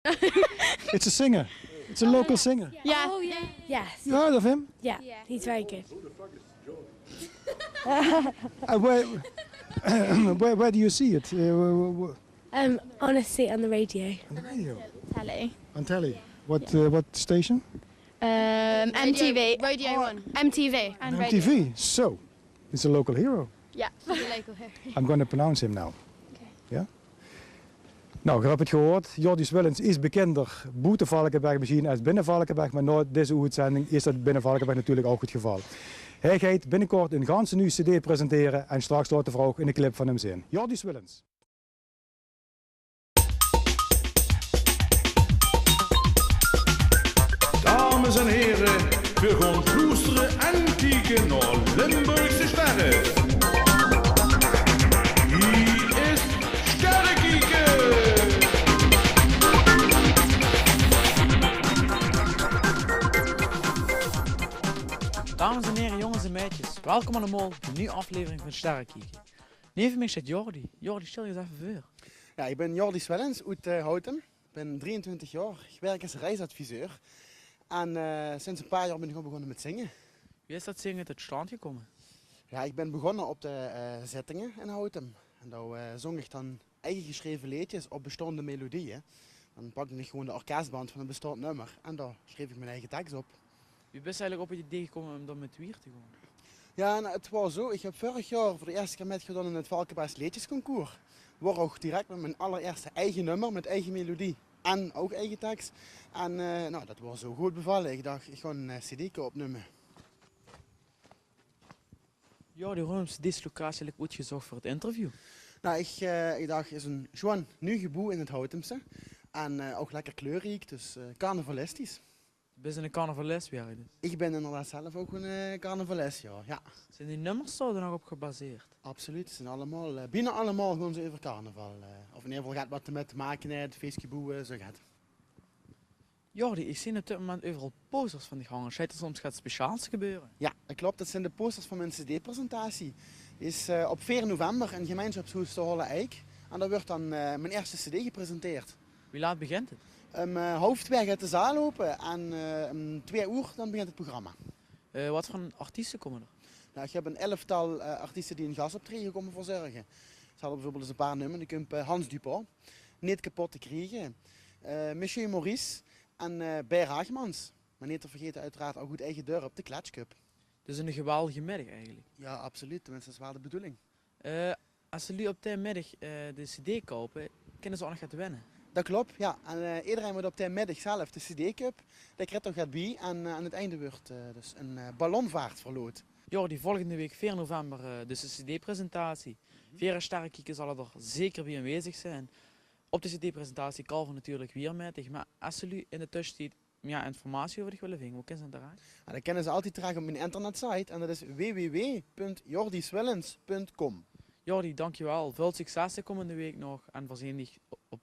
It's a singer. It's a local singer. Yeah. Oh, yeah. Yes. You heard of him? Yeah. He's very good. Where do you see it? Honestly, on the radio. On the radio. Telly. On telly. What station? MTV. Radio 1. MTV. And MTV. So, he's a local hero. Yeah. The local here. I'm going to pronounce him now. Okay. Ja? Nou, je hebt het gehoord. Jordi Swillens is bekender buiten Valkenberg misschien als binnen Valkenberg, maar na deze uitzending is dat binnen Valkenberg natuurlijk ook het geval. Hij gaat binnenkort een ganse nieuwe cd presenteren en straks laat de vrouw in de clip van hem zien. Jordi Swillens. Dames en heren, we gaan loesteren en kijken naar Limburgse sterren. Hier is Sterrenkieken! Dames en heren, jongens en meisjes, welkom allemaal bij een nieuwe aflevering van Sterrenkieken. Neven mij zit Jordi. Jordi, stel je eens even voor. Ja, ik ben Jordi Swillens uit Houten. Ik ben 23 jaar. Ik werk als reisadviseur. En sinds een paar jaar ben ik al begonnen met zingen. Wie is dat zingen tot stand gekomen? Ja, ik ben begonnen op de zittingen in Houten. En daar zong ik dan eigen geschreven liedjes op bestaande melodieën. Dan pakte ik gewoon de orkestband van een bestaand nummer en daar schreef ik mijn eigen tekst op. Wie bent eigenlijk op het idee gekomen om dan met Wier te gaan? Ja, nou, het was zo. Ik heb vorig jaar voor de eerste keer meegedaan in het Valkenbergs Liedjesconcours. Waar ook direct met mijn allereerste eigen nummer, met eigen melodie en ook eigen tekst. En nou, dat was zo goed bevallen. Ik dacht, ik ga een cd opnemen. Jordi, waarom is deze locatie eigenlijk uitgezocht voor het interview? Nou, ik dacht, het is een gewoon nieuw geboe in het Houtemse. En ook lekker kleurrijk, dus carnavalistisch. Ben je een carnavalist weer? Dus. Ik ben inderdaad zelf ook een carnavalist, ja. Zijn die nummers er nog op gebaseerd? Absoluut, het zijn allemaal, bijna allemaal gewoon zo over carnaval. Of in ieder geval gaat wat ermee te maken heeft, feestgeboe, zo gaat. Jordi, ik zie op dit moment overal posters van die hangen. Schijnt er soms gaat speciaals gebeuren? Ja, dat klopt. Dat zijn de posters van mijn cd-presentatie. Is op 4 november in gemeenschapshuis te Holle Eik. En daar wordt dan mijn eerste cd gepresenteerd. Wie laat begint het? Half 2 gaat de zaal open en om 2 uur dan begint het programma. Wat voor artiesten komen er? Nou, ik heb een 11-tal artiesten die een gastoptreden komen verzorgen. Ze hadden bijvoorbeeld eens een paar nummers. Ik heb Hans Dupont, Niet kapot te krijgen, Monsieur Maurice en Ber Hagemans. Maar niet te vergeten uiteraard ook goed eigen deur op de Klatschcup. Dus een geweldige middag eigenlijk. Ja, absoluut. Tenminste, dat is wel de bedoeling. Als jullie op die middag de cd kopen, kunnen ze ook nog gaan winnen. Dat klopt, ja. En iedereen moet op de middag zelf de cd-cup, de krijgt gaat bij en aan het einde wordt dus een ballonvaart verloot. Jordi, volgende week 4 november dus de cd-presentatie. Vele Sterrenkieken zullen er zeker bij aanwezig zijn. Op de cd-presentatie kalven natuurlijk weer met, maar als jullie in de tussentijd meer informatie over willen vinden, hoe kunnen ze dat eruit? Nou, dat kunnen ze altijd terug op mijn internetsite en dat is www.jordiswillens.com. Jordi, dankjewel. Veel succes de komende week nog en voorzien op